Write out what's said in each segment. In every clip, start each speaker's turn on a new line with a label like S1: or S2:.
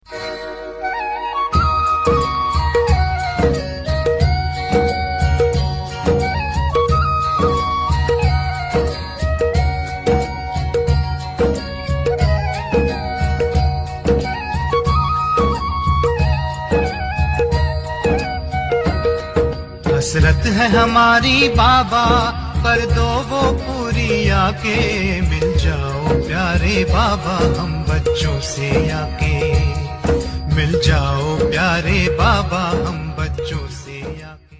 S1: हसरत है हमारी बाबा, कर दो वो पूरी आके। मिल जाओ प्यारे बाबा हम बच्चों से आके। मिल जाओ प्यारे बाबा हम बच्चों से आके।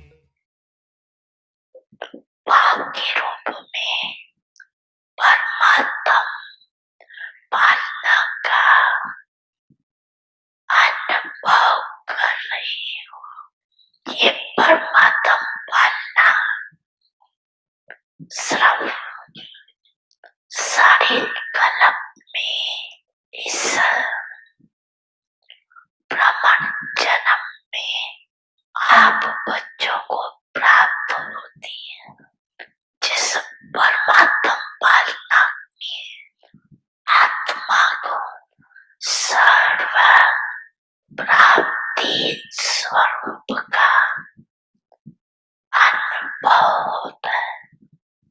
S2: बाप के रूप में परमात्मा पालना का अनुभव कर रही हो। ये परमात्मा पालना सिर्फ सारे कलम में इस ब्राह्मण जन्म में आप बच्चों को प्राप्त होती है। जिस परमात्मा पालना में आत्मा को सर्व प्राप्ति स्वरूप का अनुभव होता है।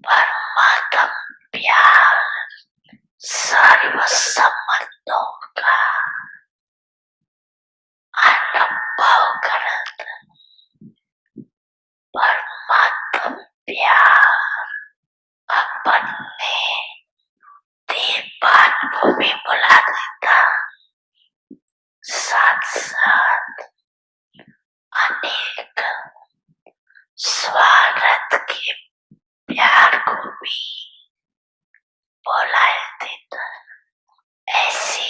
S2: परमात्मा प्यार सर्व संबंधों का अनुभव करता है। परमात्मा प्यार अपने देवपान को भी बुला देता, साथ साथ अनेक स्वार्थ के प्यार को भी बुला देता। ऐसे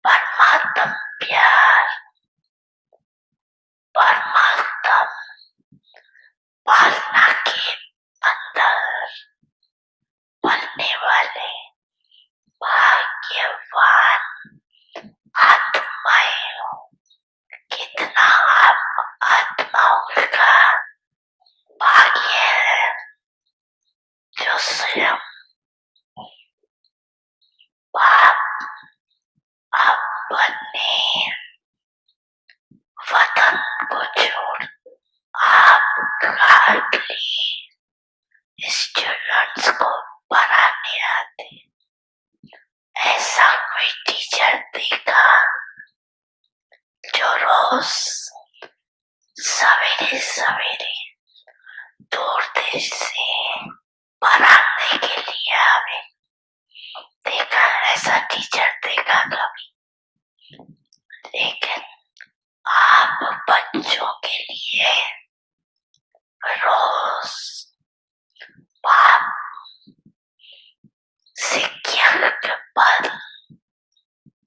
S2: परमात्मा प्यार परमात्मा पालना के अंदर पलने वाले भाग्यवान आत्माएं हो। कितना आत्माओं का भाग्य है जो स्वयं बाप अपने वतन को छोड़ आप स्टूडेंट्स को पढ़ाने आते। ऐसा कोई टीचर देखा जो रोज सवेरे सवेरे दूर देश से पढ़ाने के लिए आवे? देखा ऐसा टीचर देखा कभी? लेकिन आप बच्चों के लिए रोज बाप शिक्षक के पद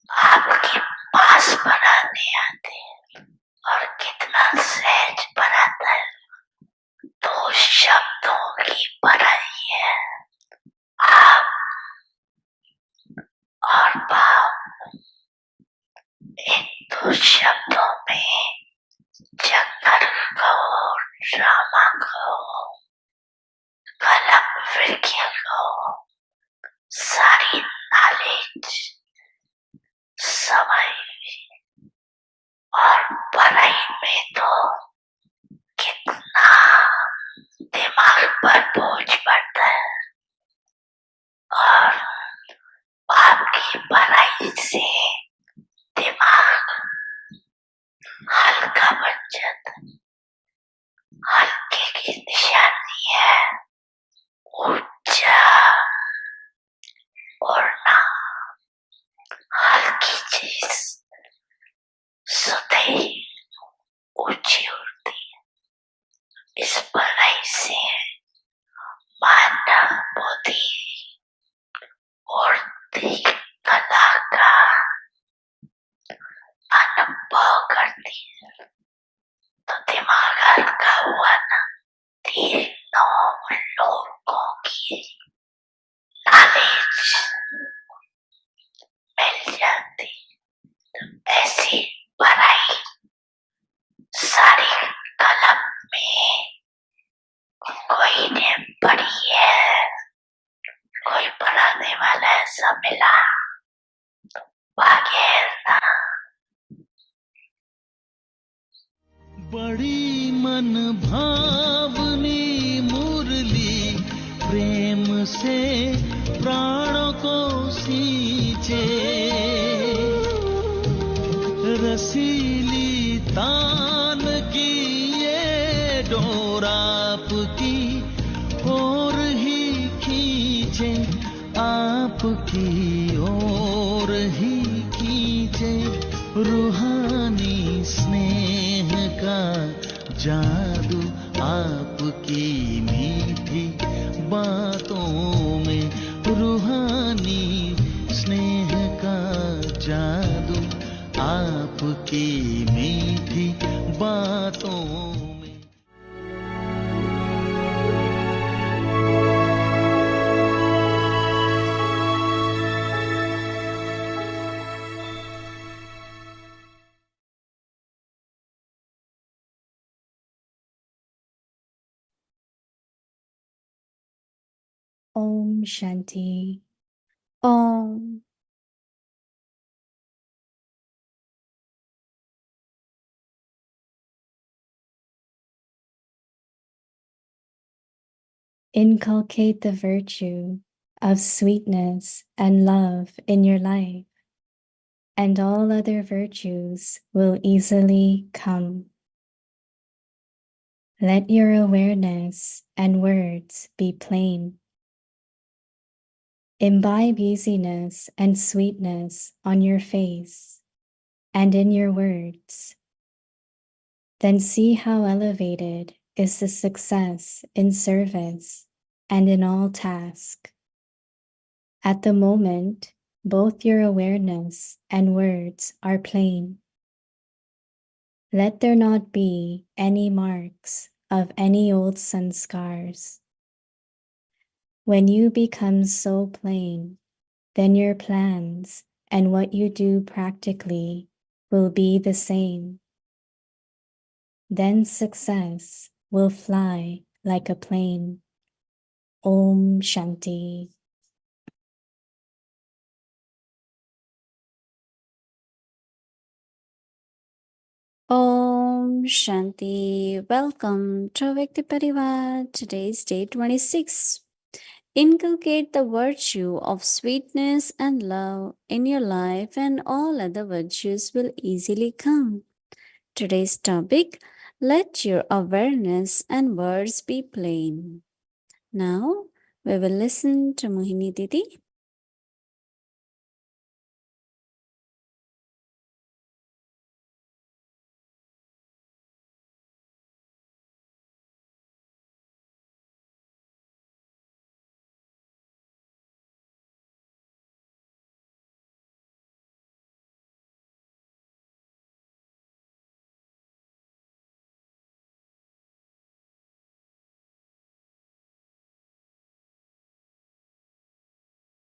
S2: आपके पास पढ़ाने आते हैं। और कितना सहज पढ़ाता है। 2 शब्दों की पढ़ाई है। आप और बाप इन 2 शब्दों में जंगल को, ड्रामा को, कलम विज्ञान को, सारी नॉलेज समय और पढ़ाई में तो कितना दिमाग पर बोझ पड़ता है। और आपकी पढ़ाई से दिमाग हल्का बन जाता है। हल्के की निशानी है ऊंचा उड़ना। हल्की चीज सदैव ऊंची उड़ती है। इस पढ़ाई से मानव बुद्धि उड़ती कला का अनुभव करती है। तो दिमाग हल्का हुआ ना, तीनों लोगों की नॉलेज मिल जाती। तो ऐसी पढ़ाई सारी
S3: बड़ी मन भावनी मुरली प्रेम से प्राणों को सींचे, रसीली तान की ये डोर आपकी ओर ही खींचे, आपकी ओर ही खींचे, रूहानी स्नेह का जादू आपकी मीठी बातों में, रूहानी स्नेह का जादू आपकी मीठी बातों में।
S4: Om Shanti. Om. Inculcate the virtue of sweetness and love in your life, and all other virtues will easily come. Let your awareness and words be plain. Imbibe easiness and sweetness on your face and in your words. Then see how elevated is the success in service and in all tasks. At the moment, both your awareness and words are plain. Let there not be any marks of any old sanskars. When you become so plain, then your plans and what you do practically will be the same. Then success will fly like a plane. Om Shanti.
S5: Om Shanti. Welcome to Avyakt Parivar. Today's day 26. Inculcate the virtue of sweetness and love in your life, and all other virtues will easily come. Today's topic: let your awareness and words be plain. Now we will listen to Mohini Didi.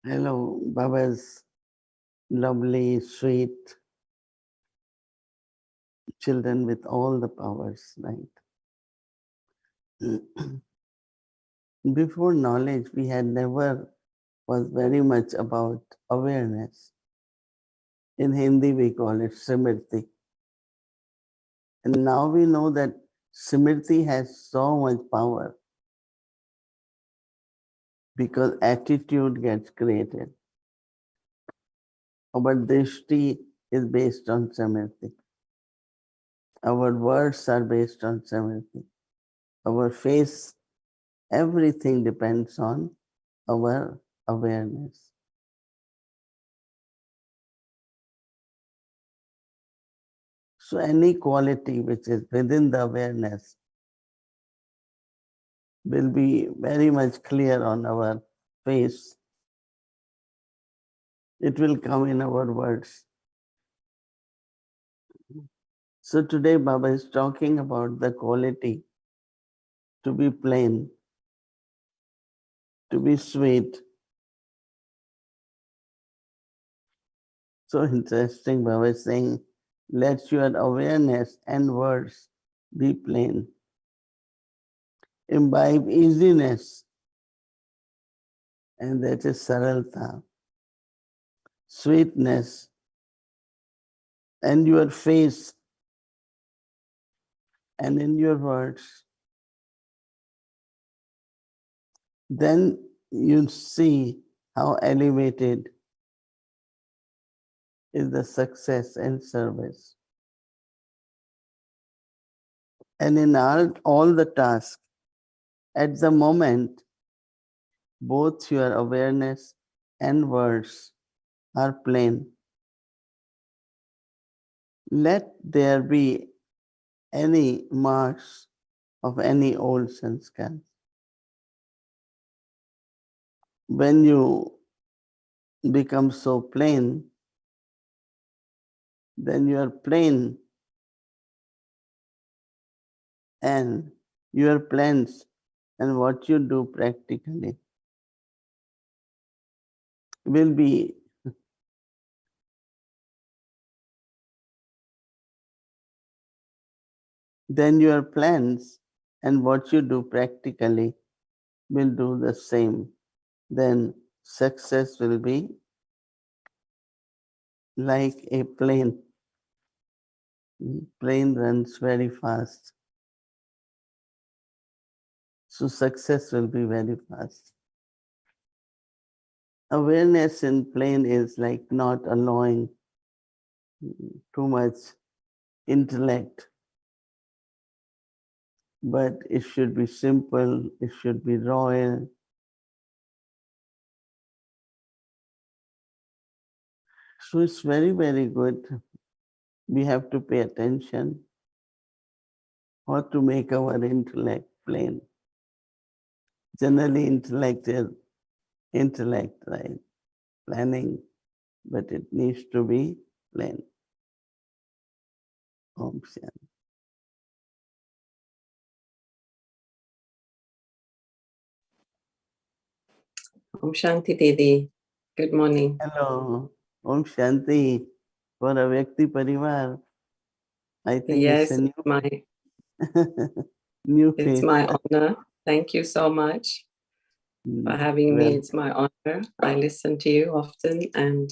S3: Hello, Baba's lovely, sweet children with all the powers, right? Before knowledge, we had never was very much about awareness. In Hindi, we call it Simriti. And now we know that Simriti has so much power because attitude gets created. Our drishti is based on Simriti. Our words are based on Simriti. Our face, everything depends on our awareness. So any quality which is within the awareness will be very much clear on our face. It will come in our words. So today Baba is talking about the quality to be plain, to be sweet. So interesting, Baba is saying, let your awareness and words be plain. Imbibe easiness, and that is saralta, sweetness, and your face and in your words, then you see how elevated is the success and service. And in all the tasks, at the moment, both your awareness and words are plain. Let there be any marks of any old sanskars. When you become so plain, then you are plain and your plans and what you do practically will be then your plans and what you do practically will do the same. Then success will be like a plane. Plane runs very fast. So success will be very fast. Awareness in plane is like not allowing too much intellect, but it should be simple, it should be royal. So it's very, very good. We have to pay attention how to make our intellect plain. Generally, intellect is intellect, right? Planning, but it needs to be plain. Om Shanti.
S6: Om Shanti Didi. Good morning.
S3: Hello. Om Shanti. For Avyakti Parivar, I think
S6: Yes,
S3: it's a
S6: my
S3: new
S6: it's
S3: face.
S6: my honor. Thank you so much for having me. It's my honor. I listen to you often, and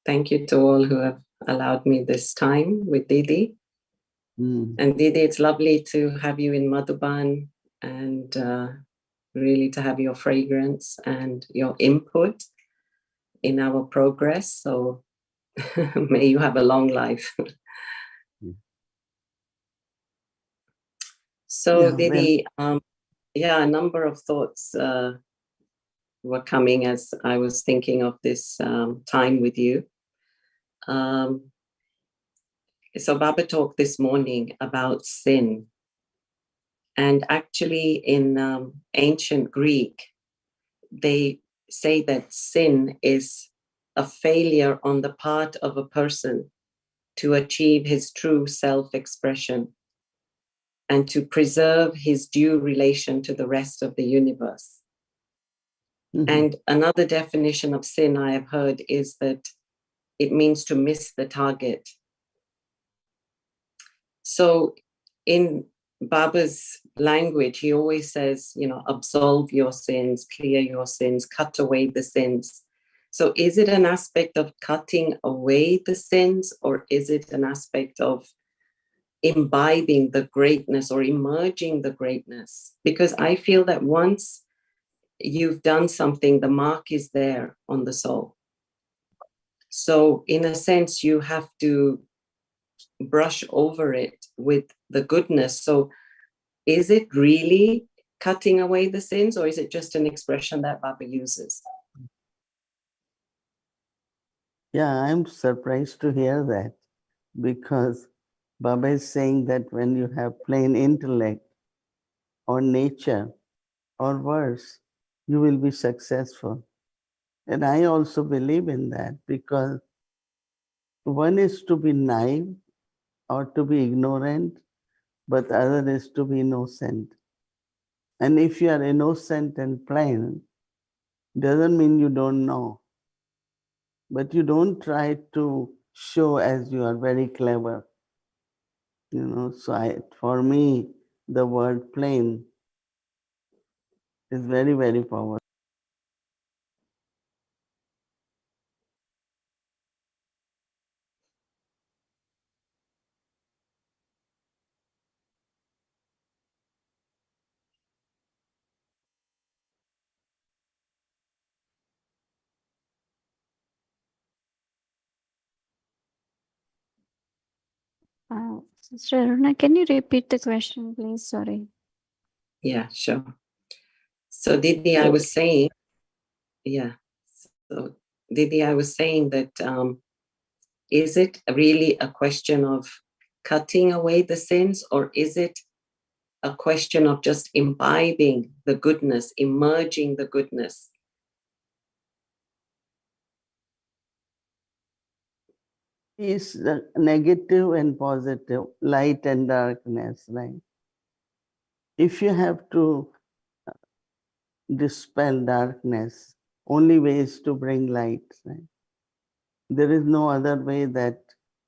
S6: thank you to all who have allowed me this time with Didi. And Didi, it's lovely to have you in Madhuban and really to have your fragrance and your input in our progress. So may you have a long life. So
S3: Yeah,
S6: Didi, a number of thoughts were coming as I was thinking of this time with you. So Baba talked this morning about sin. And actually in ancient Greek, they say that sin is a failure on the part of a person to achieve his true self-expression and to preserve his due relation to the rest of the universe. And another definition of sin I have heard is that it means to miss the target. So in Baba's language, he always says, absolve your sins, clear your sins, cut away the sins. So is it an aspect of cutting away the sins, or is it an aspect of imbibing the greatness or emerging the greatness? Because I feel that once you've done something, the mark is there on the soul. So in a sense, you have to brush over it with the goodness. So is it really cutting away the sins, or is it just an expression that Baba uses?
S3: Yeah, I'm surprised to hear that, because Baba is saying that when you have plain intellect or nature or words, you will be successful. And I also believe in that, because one is to be naive or to be ignorant, but the other is to be innocent. And if you are innocent and plain, doesn't mean you don't know. But you don't try to show as you are very clever. So for me, the word plain is very, very powerful.
S5: Sister Aruna, can you repeat the question, please? Sorry.
S6: Yeah, sure. So Didi, I was saying, yeah. So Didi, I was saying that is it really a question of cutting away the sins, or is it a question of just imbibing the goodness, emerging the goodness?
S3: Is the negative and positive, light and darkness, right? If you have to dispel darkness, only way is to bring light, right? There is no other way that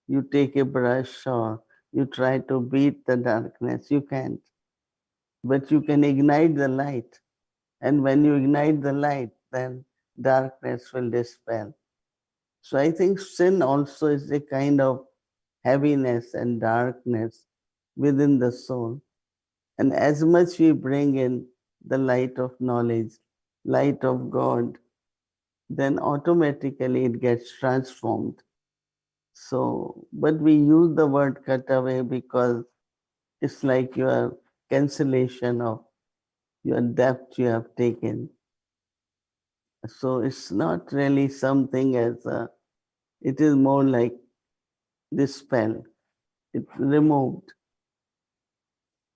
S3: you take a brush or you try to beat the darkness. You can't. But you can ignite the light. And when you ignite the light, then darkness will dispel. So I think sin also is a kind of heaviness and darkness within the soul. And as much we bring in the light of knowledge, light of God, then automatically it gets transformed. So, but we use the word cut away because it's like your cancellation of your debt you have taken. So it's not really something as a, it is more like dispel. It's removed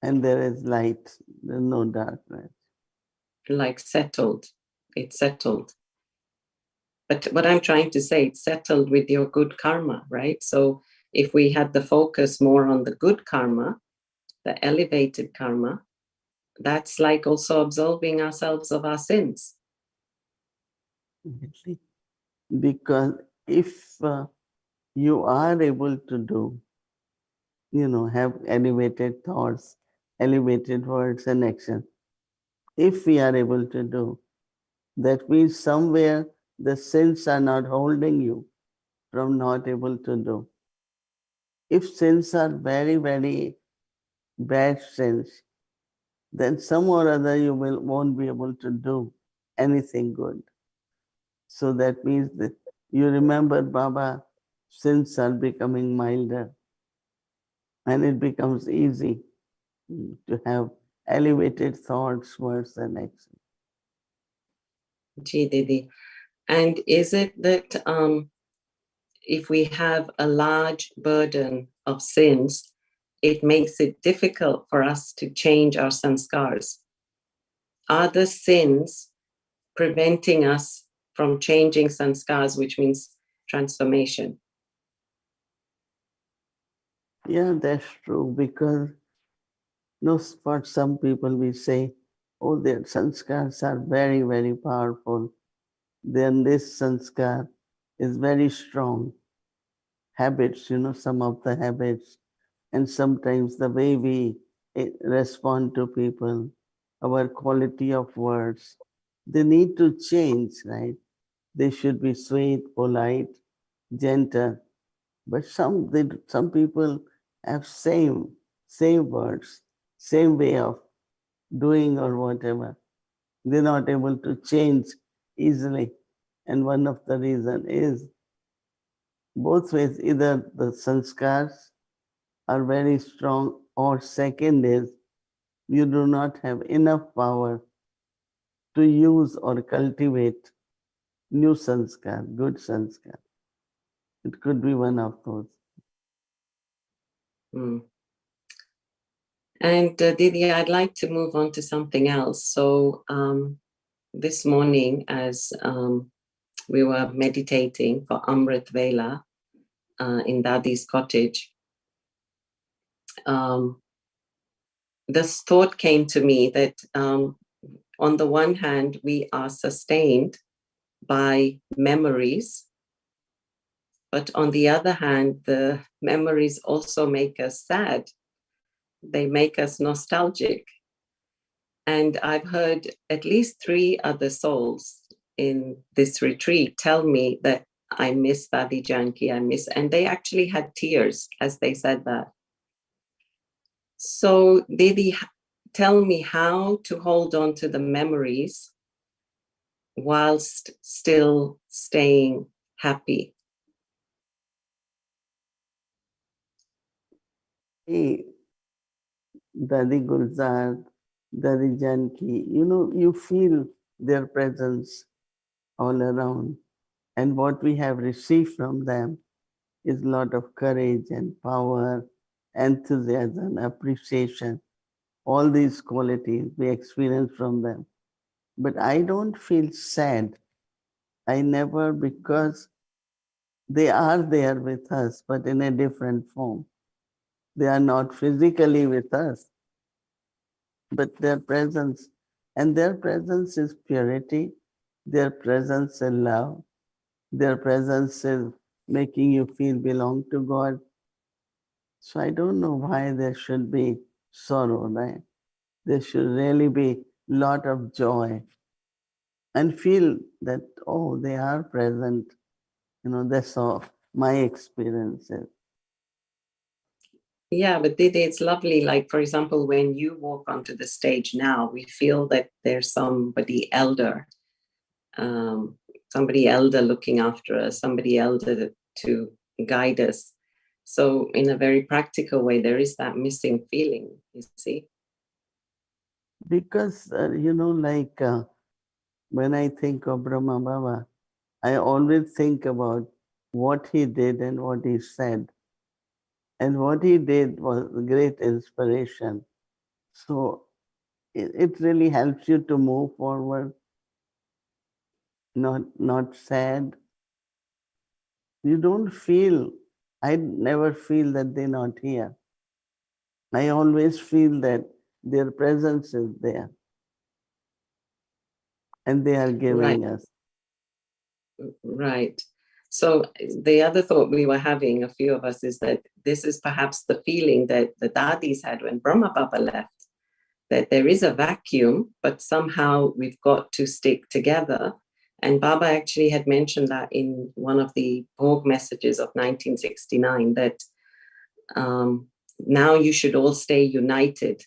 S3: and there is light. There's no darkness.
S6: Like settled. It's settled. But what I'm trying to say, it's settled with your good karma, right? So if we had the focus more on the good karma, the elevated karma, that's like also absolving ourselves of our sins.
S3: Because if you are able to do, have elevated thoughts, elevated words and action, if we are able to do, that means somewhere the sins are not holding you from not able to do. If sins are very, very bad sins, then some or other you won't be able to do anything good. So that means that you remember, Baba, sins are becoming milder and it becomes easy to have elevated thoughts, words, and actions.
S6: Gee, Didi. And is it that if we have a large burden of sins, it makes it difficult for us to change our sanskars? Are the sins preventing us from changing sanskars, which means transformation?
S3: Yeah, that's true because for some people we say, oh, their sanskars are very, very powerful. Then this sanskar is very strong. Habits, some of the habits, and sometimes the way we respond to people, our quality of words, they need to change, right? They should be sweet, polite, gentle. But some people have same words, same way of doing or whatever. They're not able to change easily. And one of the reason is both ways, either the sanskars are very strong, or second is you do not have enough power to use or cultivate new sanskar, good sanskar. It could be one of those.
S6: Mm. And Didi, I'd like to move on to something else. So this morning, as we were meditating for Amrit Vela in Dadi's cottage, this thought came to me that on the one hand, we are sustained by memories, but on the other hand, the memories also make us sad. They make us nostalgic. And I've heard at least 3 other souls in this retreat tell me that I miss Dadi Janki, and they actually had tears as they said that. So Didi, tell me how to hold on to the memories whilst still staying happy.
S3: Hey, Dadi Gulzar, Dadi Janki, you feel their presence all around. And what we have received from them is a lot of courage and power, enthusiasm, appreciation. All these qualities we experience from them. But I don't feel sad. I never, because they are there with us, but in a different form. They are not physically with us, but their presence is purity, their presence is love, their presence is making you feel belong to God. So I don't know why there should be sorrow, right? There should really be lot of joy and feel that, oh, they are present. That's all my experiences.
S6: Yeah, but Didi, it's lovely. Like, for example, when you walk onto the stage now, we feel that there's um, somebody elder looking after us, somebody elder to guide us. So, in a very practical way, there is that missing feeling, you see.
S3: Because, like when I think of Brahma Baba, I always think about what he did and what he said. And what he did was great inspiration. So it really helps you to move forward, not sad. You don't feel, I never feel that they're not here. I always feel that their presence is there and they are
S6: Right,
S3: giving us.
S6: right. So, the other thought we were having, a few of us, is that this is perhaps the feeling that the Dadis had when Brahma Baba left, that there is a vacuum, but somehow we've got to stick together. And Baba actually had mentioned that in one of the Bhog messages of 1969, that now you should all stay united.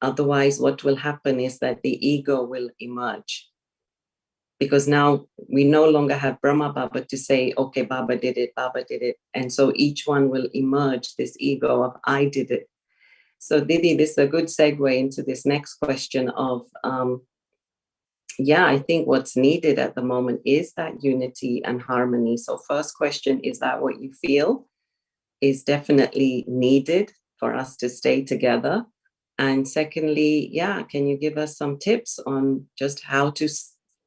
S6: Otherwise, what will happen is that the ego will emerge. Because now we no longer have Brahma Baba to say, okay, Baba did it, Baba did it. And so each one will emerge this ego of, I did it. So, Didi, this is a good segue into this next question of, I think what's needed at the moment is that unity and harmony. So, first question, is that what you feel is definitely needed for us to stay together? And secondly, can you give us some tips on just how to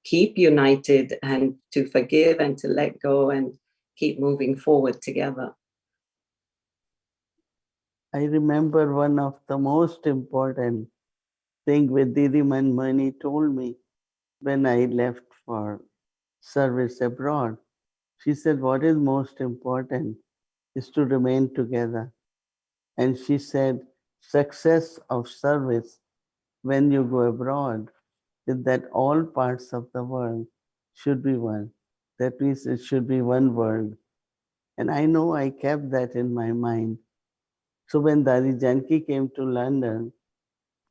S6: keep united and to forgive and to let go and keep moving forward together?
S3: I remember one of the most important thing with Didi Manmani told me when I left for service abroad. She said, what is most important is to remain together. And she said, success of service when you go abroad is that all parts of the world should be one. That means it should be one world. And I know I kept that in my mind. So when Dadi Janki came to London,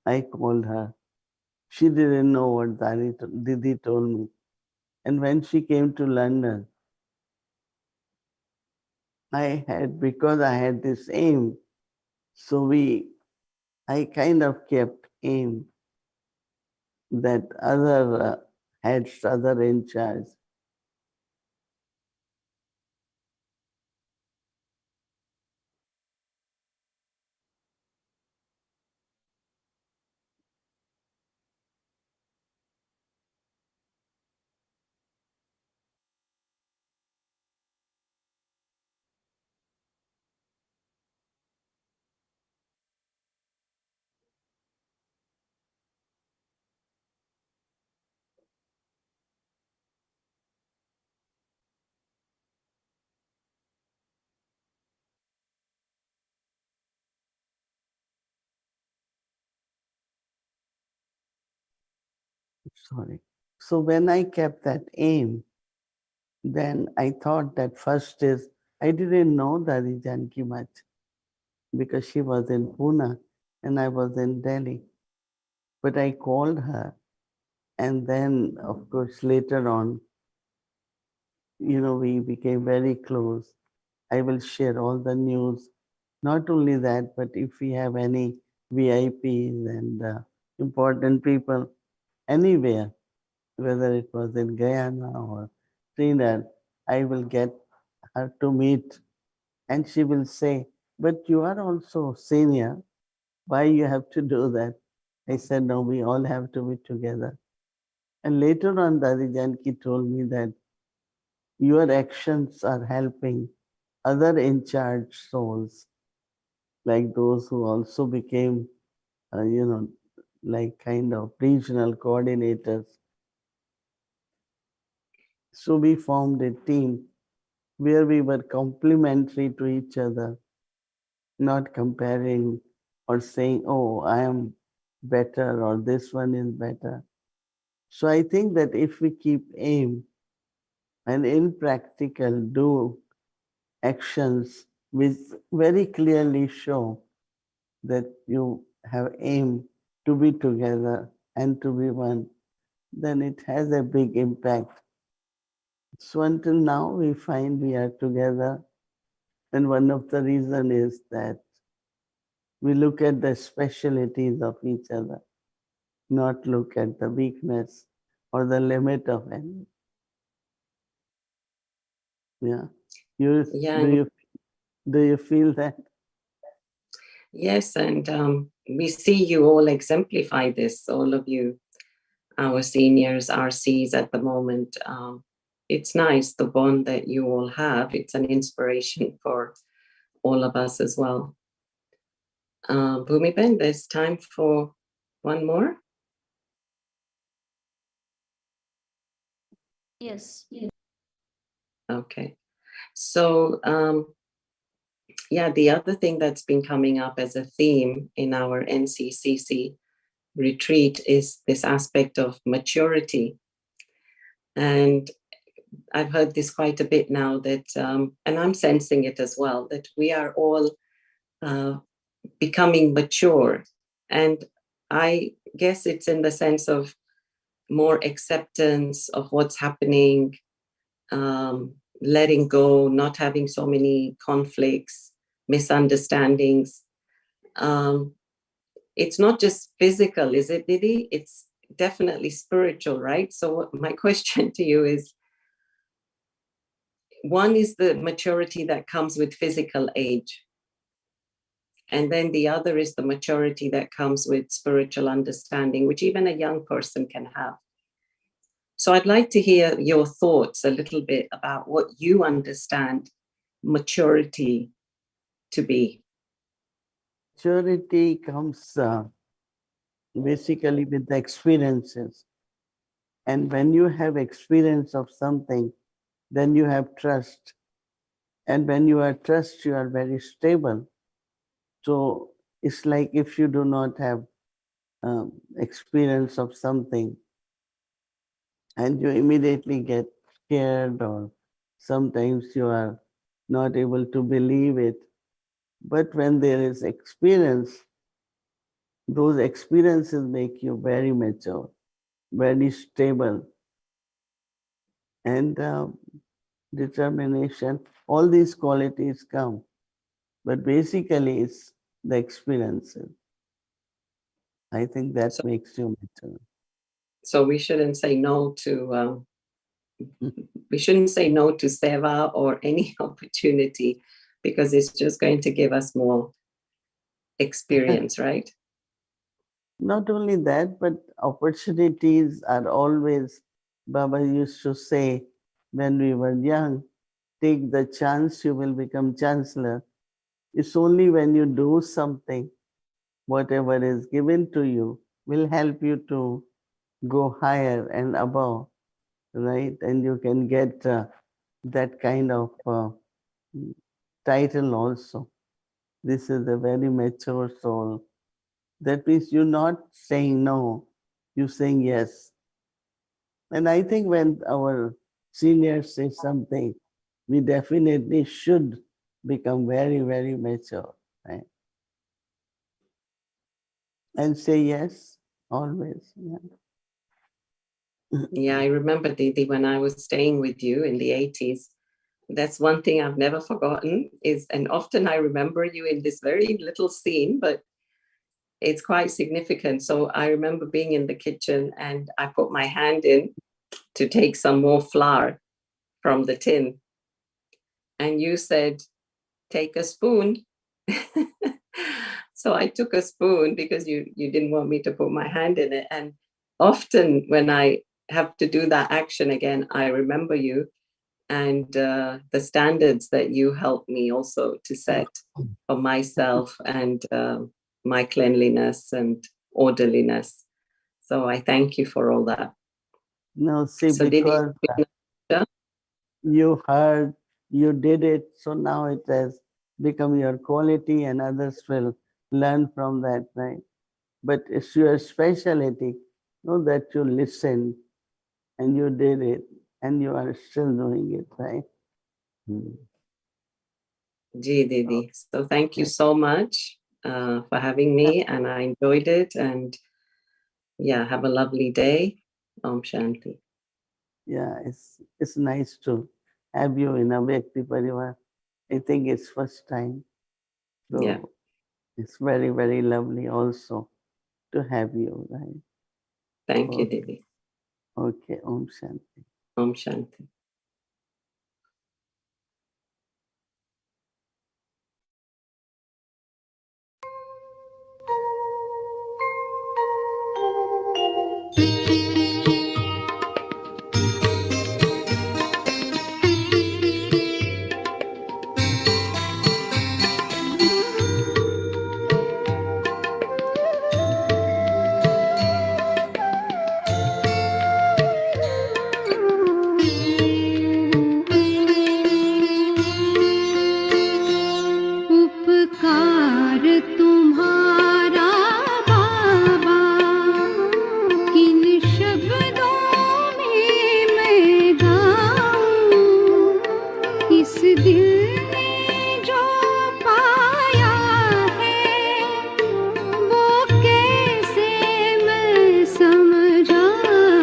S3: I called her. She didn't know what Didi told me. And when she came to London, because I had this aim, so I kind of kept aim that other heads, other in charge. Sorry. So when I kept that aim, then I thought that first is, I didn't know Dadi Janki much because she was in Pune and I was in Delhi. But I called her, and then, of course, later on, we became very close. I will share all the news Not only that, but if we have any VIPs and important people anywhere, whether it was in Guyana or Trinidad, I will get her to meet and she will say, but you are also senior. Why you have to do that? I said, no, we all have to be together. And later on, Dadi Janki told me that your actions are helping other in charge souls, like those who also became, like kind of regional coordinators. So we formed a team where we were complementary to each other, not comparing or saying, oh, I am better or this one is better. So I think that if we keep aim and in practical do actions which very clearly show that you have aim to be together and to be one, then it has a big impact. So until now, we find we are together. And one of the reason is that we look at the specialities of each other, not look at the weakness or the limit of any. Yeah.
S6: Yeah,
S3: Do you feel that?
S6: yes, and we see you all exemplify this, all of you, our seniors, RCs at the moment. It's nice, the bond that you all have. It's an inspiration for all of us as well. Bhumiben, there's time for one more.
S5: Yes.
S6: Okay. So, yeah, the other thing that's been coming up as a theme in our NCCC retreat is this aspect of maturity. And I've heard this quite a bit now that, and I'm sensing it as well, that we are all becoming mature. And I guess it's in the sense of more acceptance of what's happening, letting go, not having so many conflicts, misunderstandings. It's not just physical, is it, Didi? It's definitely spiritual, right? So my question to you is, one is the maturity that comes with physical age. And then the other is the maturity that comes with spiritual understanding, which even a young person can have. So I'd like to hear your thoughts a little bit about what you understand maturity to be.
S3: Maturity comes basically with the experiences. And when you have experience of something, then you have trust. And when you are trust, you are very stable. So it's like if you do not have experience of something and you immediately get scared or sometimes you are not able to believe it. But when there is experience, those experiences make you very mature, very stable, and determination. All these qualities come, but basically it's the experiences. I think that makes you mature.
S6: So we shouldn't say no to we shouldn't say no to seva or any opportunity, because it's just going to give us more experience, right?
S3: Not only that, but opportunities are always, Baba used to say when we were young, take the chance, you will become chancellor. It's only when you do something, whatever is given to you will help you to go higher and above, right? And you can get that kind of title also. This is a very mature soul. That means you're not saying no, you're saying yes. And I think when our seniors say something, we definitely should become very, very mature, right? And say yes, always. Yeah.
S6: Yeah, I remember, Didi, when I was staying with you in the 80s, that's one thing I've never forgotten is, and often I remember you in this very little scene, but it's quite significant. So I remember being in the kitchen and I put my hand in to take some more flour from the tin. And you said, take a spoon. So I took a spoon because you didn't want me to put my hand in it. And often when I have to do that action again, I remember you and the standards that you helped me also to set for myself and my cleanliness and orderliness. So I thank you for all that.
S3: No, see,
S6: So
S3: because you heard, you did it, so now it has become your quality and others will learn from that, right? But it's your specialty, know that you listened and you did it and you are still doing it, right?
S6: Ji Didi. So thank you so much for having me, and I enjoyed it. And yeah, have a lovely day. Om Shanti.
S3: Yeah, it's nice to have you in Avyakt Parivar. I think it's first time. So
S6: Yeah.
S3: it's very, very lovely also to have you, right?
S6: Thank you, Didi.
S3: Okay, Om Shanti.
S6: Om Shanti.
S7: उपकार तुम्हारा बाबा, किन शब्दों में मैं गाऊं, इस दिल ने जो पाया है वो कैसे मैं समझाऊं।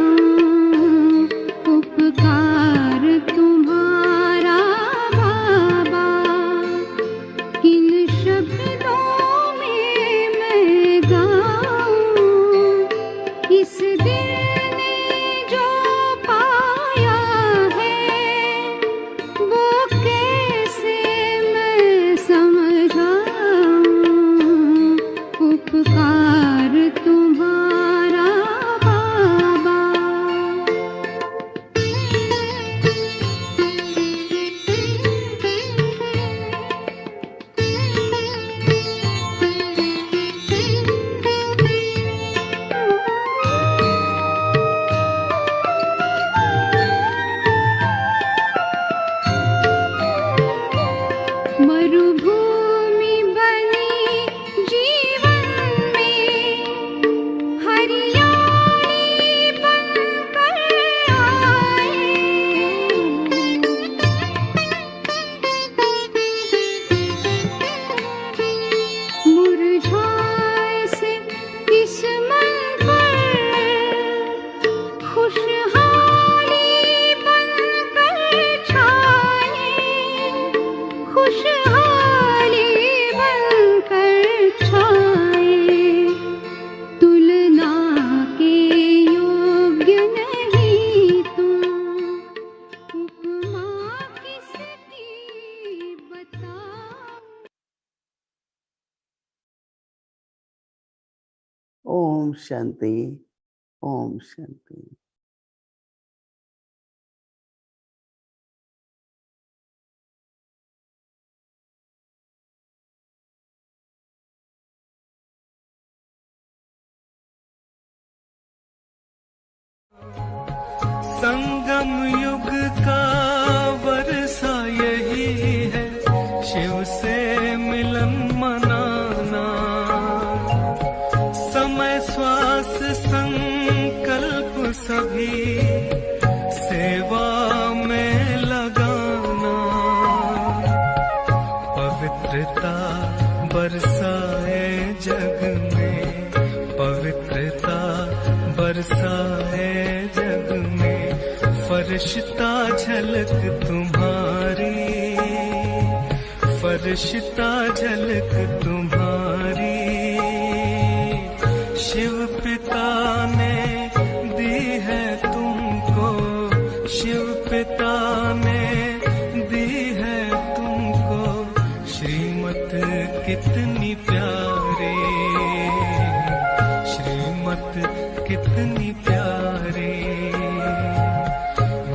S7: उपकार तुम्हारा बाबा, किन शब्दों में मैं गाऊं, इस दिल ने जो पाया है वो कैसे मैं समझाऊं। उपकार तुम्हारा बाबा। मरुभूमि बनी जीवन में, हरियाली बनकर आए। मुरझाए से इस मन पर खुशहाली बनकर छाए। खुशहाली बनकर छाए। तुलना के योग्य नहीं तुम, उपमा किसकी बताऊं।
S3: Om Shanti. Om Shanti.
S1: संगम युग का वर्षा यही है, शिव से मिलन मनाना। समय श्वास संकल्प सभी सेवा में लगाना। पवित्रता बरसाए जग में, पवित्रता बरसाए जग में। फरिश्ता झलक तुम्हारी सुलक्षिता झलक तुम्हारी शिव पिता ने दी है तुमको, शिव पिता ने दी है तुमको श्रीमत कितनी प्यारी, श्रीमत कितनी प्यारी।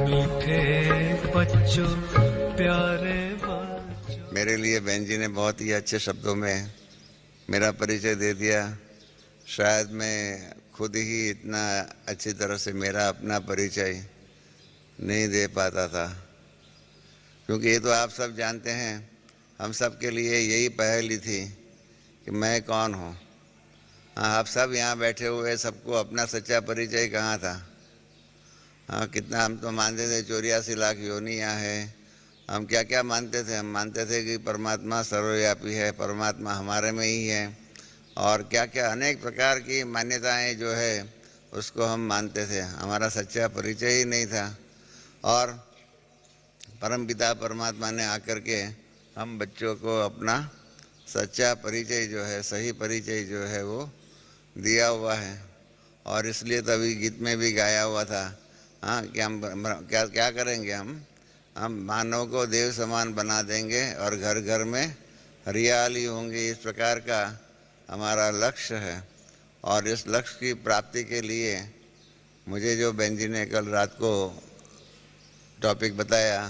S1: मीठे बच्चों प्यारे बच्चों।
S8: मेरे लिए बहन जी ने बहुत ही अच्छे शब्दों में मेरा परिचय दे दिया। शायद मैं खुद ही इतना अच्छी तरह से मेरा अपना परिचय नहीं दे पाता था, क्योंकि ये तो आप सब जानते हैं, हम सब के लिए यही पहेली थी कि मैं कौन हूँ। हाँ, आप सब यहाँ बैठे हुए सबको अपना सच्चा परिचय कहाँ था। हाँ, कितना हम तो मानते थे 84 लाख योनियाँ है, हम क्या क्या मानते थे। हम मानते थे कि परमात्मा सर्वव्यापी है, परमात्मा हमारे में ही है, और क्या क्या अनेक प्रकार की मान्यताएं जो है उसको हम मानते थे। हमारा सच्चा परिचय ही नहीं था। और परमपिता परमात्मा ने आकर के हम बच्चों को अपना सच्चा परिचय जो है, सही परिचय जो है वो दिया हुआ है। और इसलिए तभी गीत में भी गाया हुआ था, हाँ, कि हम क्या क्या करेंगे, हम मानव को देव समान बना देंगे और घर घर में हरियाली होंगी। इस प्रकार का हमारा लक्ष्य है। और इस लक्ष्य की प्राप्ति के लिए मुझे जो बहन जी ने कल रात को टॉपिक बताया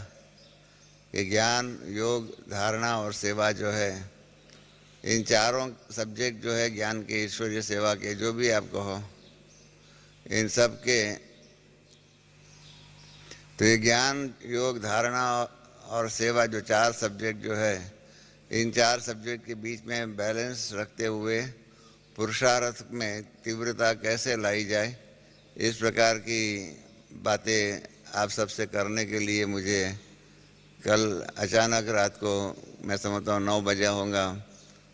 S8: कि ज्ञान, योग, धारणा और सेवा जो है, इन चारों सब्जेक्ट जो है ज्ञान के, ईश्वरीय सेवा के, जो भी आप कहो, इन सब के, तो ये ज्ञान, योग, धारणा और सेवा जो चार सब्जेक्ट जो है, इन चार सब्जेक्ट के बीच में बैलेंस रखते हुए पुरुषार्थ में तीव्रता कैसे लाई जाए, इस प्रकार की बातें आप सबसे करने के लिए मुझे कल अचानक रात को, मैं समझता हूँ 9 बजे होगा,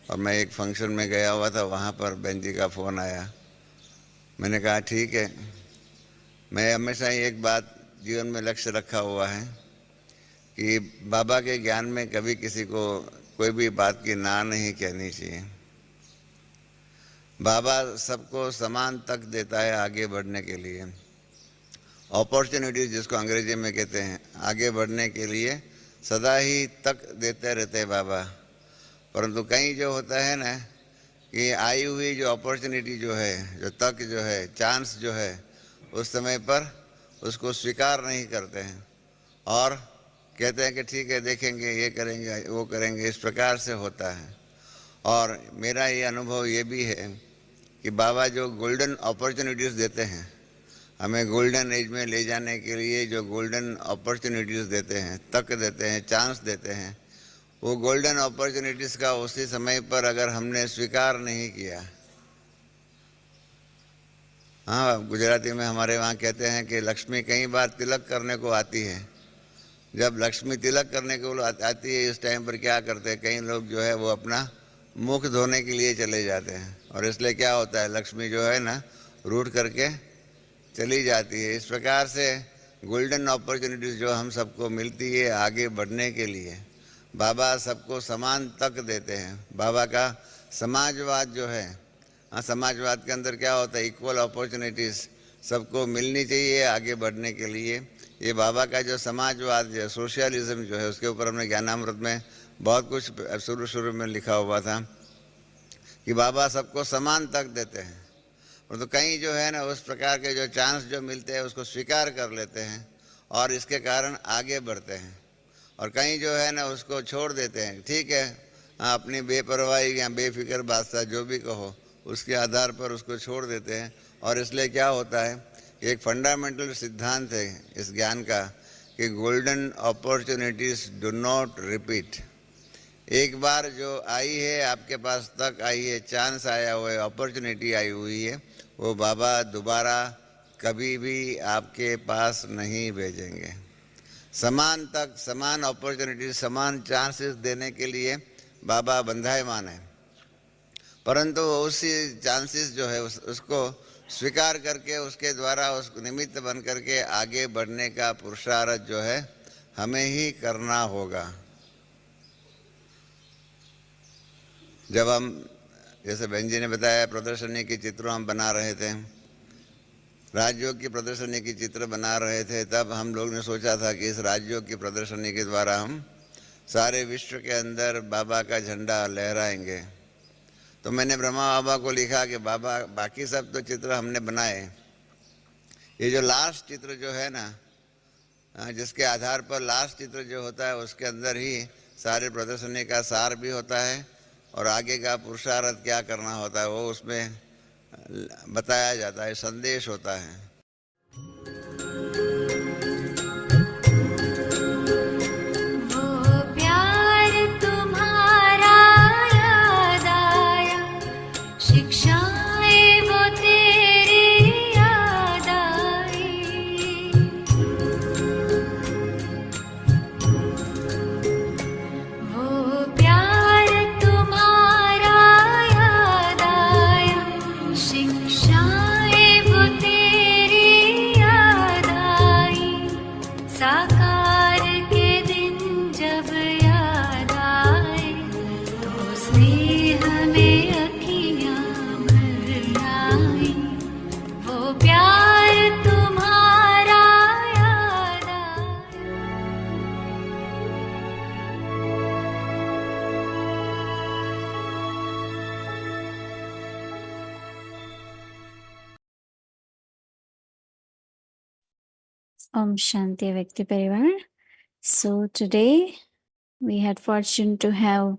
S8: और मैं एक फंक्शन में गया हुआ था, वहाँ पर बहन जी का फ़ोन आया। मैंने कहा ठीक है। मैं हमेशा ही एक बात जीवन में लक्ष्य रखा हुआ है कि बाबा के ज्ञान में कभी किसी को कोई भी बात की ना नहीं कहनी चाहिए। बाबा सबको समान तक देता है आगे बढ़ने के लिए, अपॉर्चुनिटीज जिसको अंग्रेजी में कहते हैं, आगे बढ़ने के लिए सदा ही तक देते रहते हैं बाबा। परंतु कहीं जो होता है ना कि आई हुई जो अपॉर्चुनिटी जो है, जो तक जो है, चांस जो है, उस समय पर उसको स्वीकार नहीं करते हैं और कहते हैं कि ठीक है, देखेंगे, ये करेंगे, वो करेंगे। इस प्रकार से होता है। और मेरा ये अनुभव ये भी है कि बाबा जो गोल्डन अपॉर्चुनिटीज़ देते हैं, हमें गोल्डन एज में ले जाने के लिए जो गोल्डन अपॉर्चुनिटीज़ देते हैं, तक देते हैं, चांस देते हैं, वो गोल्डन अपॉर्चुनिटीज़ का उसी समय पर अगर हमने स्वीकार नहीं किया, हाँ, गुजराती में हमारे वहाँ कहते हैं कि लक्ष्मी कई बार तिलक करने को आती है। जब लक्ष्मी तिलक करने को आती है, इस टाइम पर क्या करते हैं कई लोग जो है वो अपना मुख धोने के लिए चले जाते हैं, और इसलिए क्या होता है, लक्ष्मी जो है ना रूठ करके चली जाती है। इस प्रकार से गोल्डन अपॉर्चुनिटीज़ जो हम सबको मिलती है आगे बढ़ने के लिए, बाबा सबको समान तक देते हैं। बाबा का समाजवाद जो है, हाँ, समाजवाद के अंदर क्या होता है, इक्वल अपॉर्चुनिटीज़ सबको मिलनी चाहिए आगे बढ़ने के लिए। ये बाबा का जो समाजवाद जो सोशलिज्म जो है, उसके ऊपर हमने ज्ञानामृत में बहुत कुछ शुरू में लिखा हुआ था कि बाबा सबको समान तक देते हैं। और तो कहीं जो है ना उस प्रकार के जो चांस जो मिलते हैं उसको स्वीकार कर लेते हैं और इसके कारण आगे बढ़ते हैं, और कहीं जो है ना उसको छोड़ देते हैं। ठीक है, हाँ, अपनी बेपरवाही या बेफिक्र बादशाह जो भी कहो, उसके आधार पर उसको छोड़ देते हैं। और इसलिए क्या होता है, एक फंडामेंटल सिद्धांत है इस ज्ञान का कि golden opportunities do not repeat. एक बार जो आई है आपके पास, तक आई है, चांस आया हुआ है, अपॉर्चुनिटी आई हुई है, वो बाबा दोबारा कभी भी आपके पास नहीं भेजेंगे। समान तक, समान अपॉर्चुनिटी, समान चांसेस देने के लिए बाबा बंधायमान है, परंतु उसी चांसेस जो है उसको स्वीकार करके उसके द्वारा उस निमित्त बन करके आगे बढ़ने का पुरुषार्थ जो है हमें ही करना होगा। जब हम, जैसे बहन जी ने बताया, प्रदर्शनी के चित्र हम बना रहे थे, राजयोग की प्रदर्शनी की चित्र बना रहे थे, तब हम लोग ने सोचा था कि इस राजयोग की प्रदर्शनी के द्वारा हम सारे विश्व के अंदर बाबा का झंडा लहराएंगे। तो मैंने ब्रह्मा बाबा को लिखा कि बाबा, बाकी सब तो चित्र हमने बनाए, ये जो लास्ट चित्र जो है ना, जिसके आधार पर लास्ट चित्र जो होता है उसके अंदर ही सारे प्रदर्शनी का सार भी होता है और आगे का पुरुषार्थ क्या करना होता है वो उसमें बताया जाता है, संदेश होता है।
S7: वो प्यार तुम्हारा याद आया, शिक्षाएं वो तेरी याद आई। वो प्यार तुम्हारा याद आया, शिक्षाएं वो तेरी याद आई। साकार के दिन जब याद आए, तो स्नेह में अखियां भर आई। वो प्यार तुम्हारा याद आया।
S5: Om Shanti Avyakt Parivar. So today we had fortune to have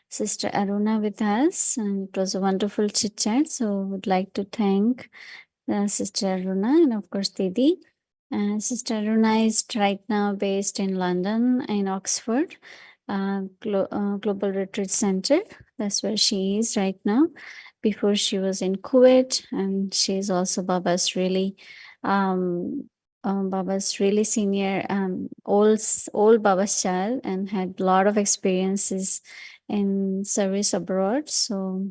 S5: Sister Aruna with us, and it was a wonderful chit chat. So would like to thank Sister Aruna and of course Didi. Sister Aruna is right now based in London, in Oxford, Global Retreat Center. That's where she is right now. Before she was in Kuwait, and she is also Baba's really senior, old Baba's child, and had a lot of experiences in service abroad. So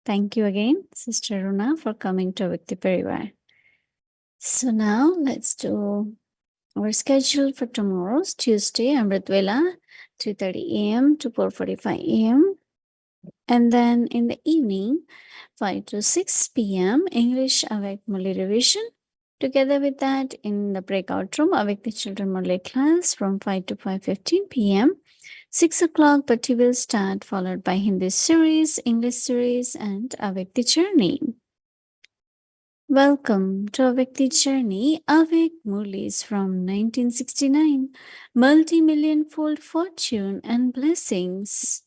S5: thank you again, Sister Aruna, for coming to Avyakt Parivar. So now let's do our schedule for tomorrow's Tuesday, Amrit Vela, 3:30 a.m. to 4:45 a.m. And then in the evening, 5 to 6 p.m., English Avyakt Murli revision. Together with that, in the breakout room, Avyakt Children Murli class from 5 to 5:15 p.m. 6 o'clock, Bhatti will start, followed by Hindi series, English series, and Avyakt Journey. Welcome to Avyakt Journey, Avyakt Murlis from 1969, multi-million fold fortune and blessings.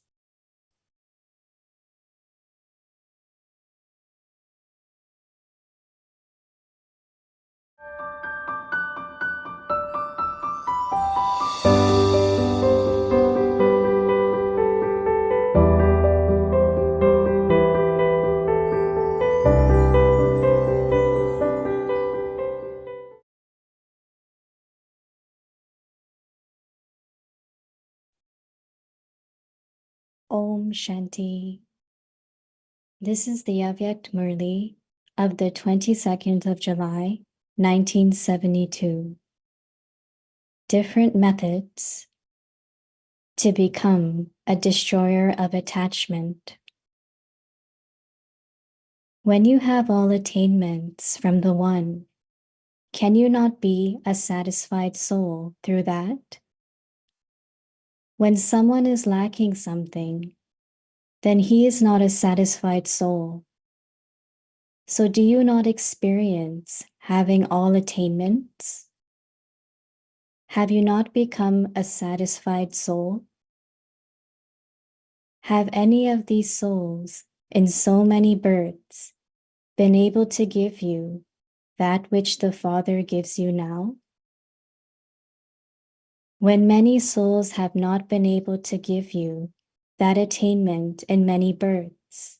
S4: Om Shanti. This is the Avyakt Murli of the 22nd of July, 1972. Different methods to become a destroyer of attachment. When you have all attainments from the One, can you not be a satisfied soul through that? When someone is lacking something, then he is not a satisfied soul. So do you not experience having all attainments? Have you not become a satisfied soul? Have any of these souls in so many births been able to give you that which the Father gives you now? When many souls have not been able to give you that attainment in many births,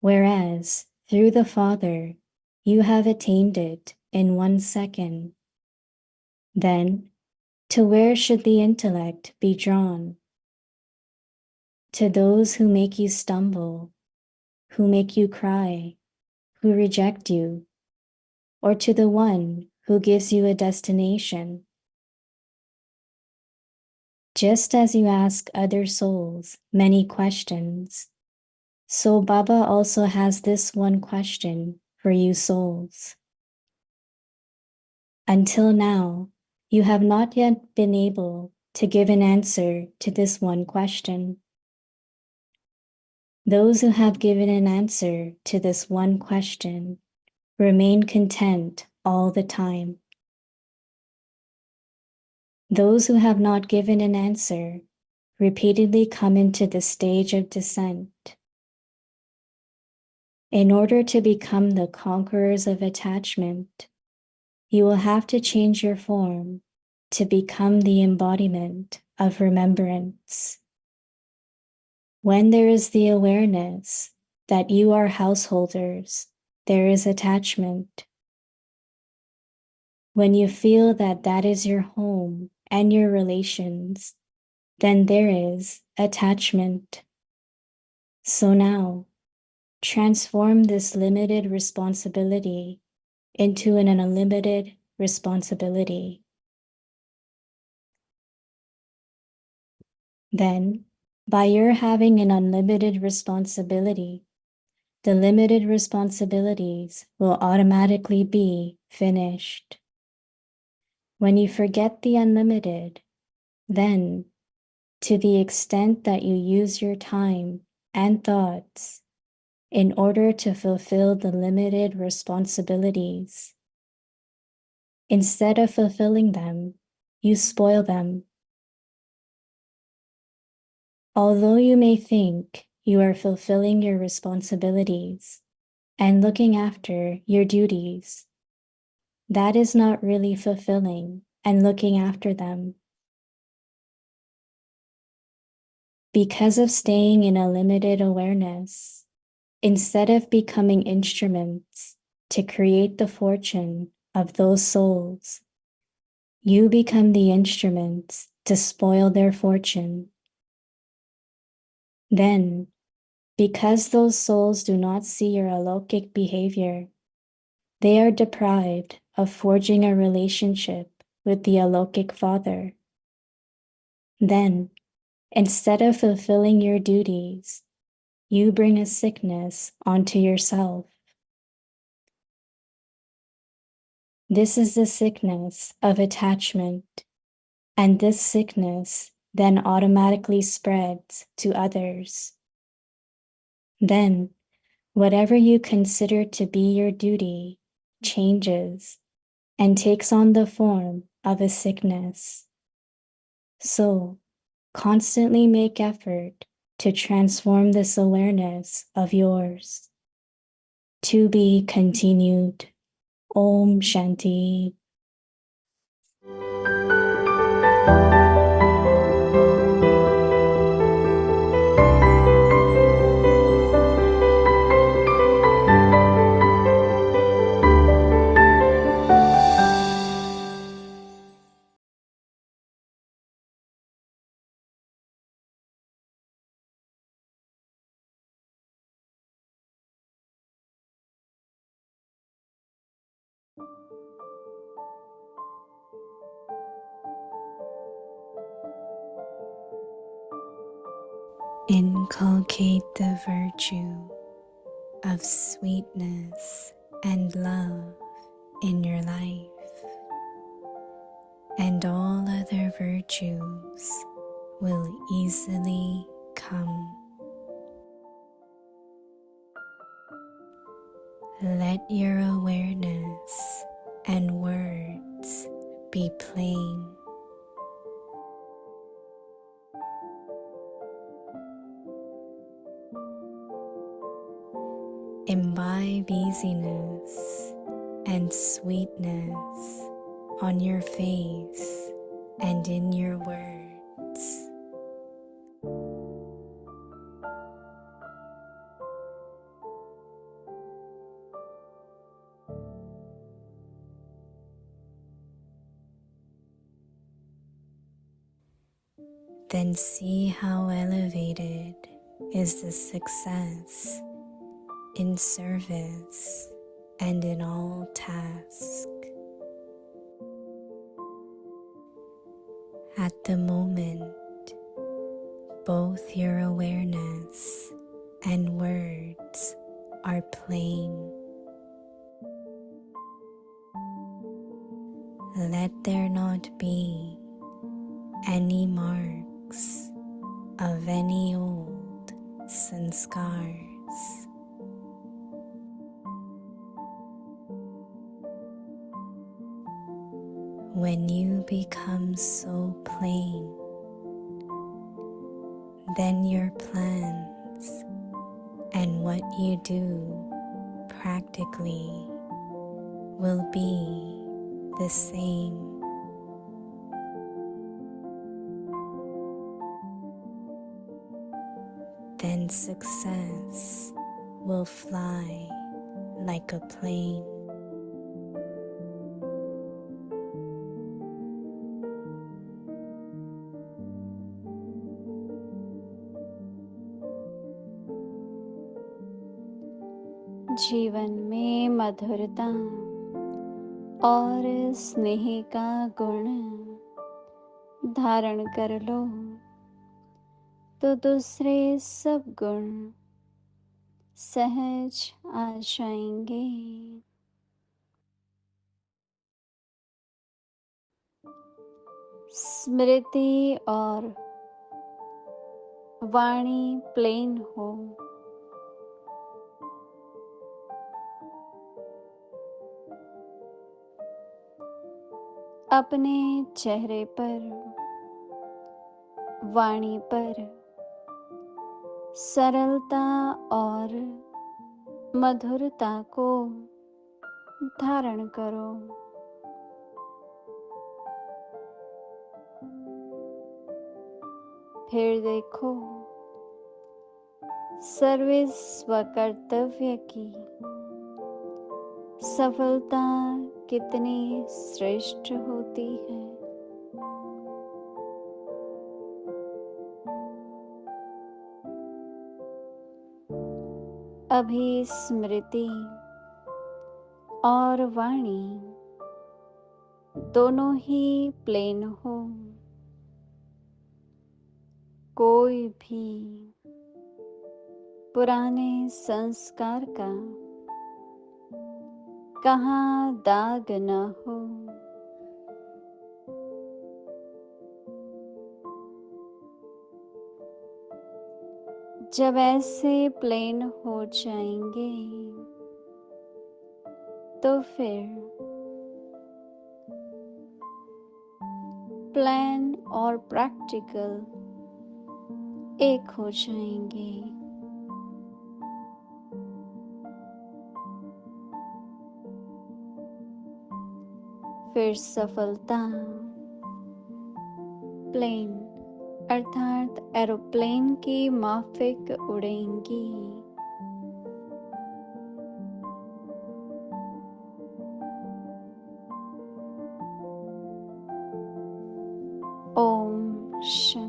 S4: whereas through the Father you have attained it in 1 second, then to where should the intellect be drawn? To those who make you stumble, who make you cry, who reject you, or to the One who gives you a destination? Just as you ask other souls many questions, So Baba also has this one question for you souls. Until now, you have not yet been able to give an answer to this one question. Those who have given an answer to this one question remain content all the time. Those who have not given an answer repeatedly come into the stage of descent. In order to become the conquerors of attachment, you will have to change your form to become the embodiment of remembrance. When there is the awareness that you are householders, there is attachment. When you feel that that is your home and your relations, then there is attachment. So now, transform this limited responsibility into an unlimited responsibility. Then, by your having an unlimited responsibility, the limited responsibilities will automatically be finished. When you forget the unlimited, then, to the extent that you use your time and thoughts in order to fulfill the limited responsibilities, instead of fulfilling them, you spoil them. Although you may think you are fulfilling your responsibilities and looking after your duties, that is not really fulfilling and looking after them. Because of staying in a limited awareness, instead of becoming instruments to create the fortune of those souls, you become the instruments to spoil their fortune. Then, because those souls do not see your alokik behavior, they are deprived of forging a relationship with the alokik Father. Then, instead of fulfilling your duties, you bring a sickness onto yourself. This is the sickness of attachment, and this sickness then automatically spreads to others. Then, whatever you consider to be your duty changes and takes on the form of a sickness. So, constantly make effort to transform this awareness of yours. To be continued. Om Shanti. Inculcate the virtue of sweetness and love in your life, and all other virtues will easily come. Let your awareness and words be plain. Imbibe easiness and sweetness on your face and in your words. Then see how elevated is the success in service and in all tasks. At the moment, both your awareness and words plain. Let there not be any marks of any old sanskars. When you become so plain, then your plans and what you do practically will be the same. Then success will fly like a plane.
S5: जीवन में मधुरता और स्नेह का गुण धारण कर लो तो दूसरे सब गुण सहज आ जाएंगे। स्मृति और वाणी प्लेन हो, अपने चेहरे पर, वाणी पर सरलता और मधुरता को धारण करो। फिर देखो सर्वस्व कर्तव्य की सफलता कितनी श्रेष्ठ होती है। अभी स्मृति और वाणी दोनों ही प्लेन हो, कोई भी पुराने संस्कार का कहाँ दाग न हो। जब ऐसे प्लेन हो जाएंगे तो फिर प्लान और प्रैक्टिकल एक हो जाएंगे। फिर सफलता प्लेन अर्थात एरोप्लेन की माफिक उड़ेंगी। ओम शांति।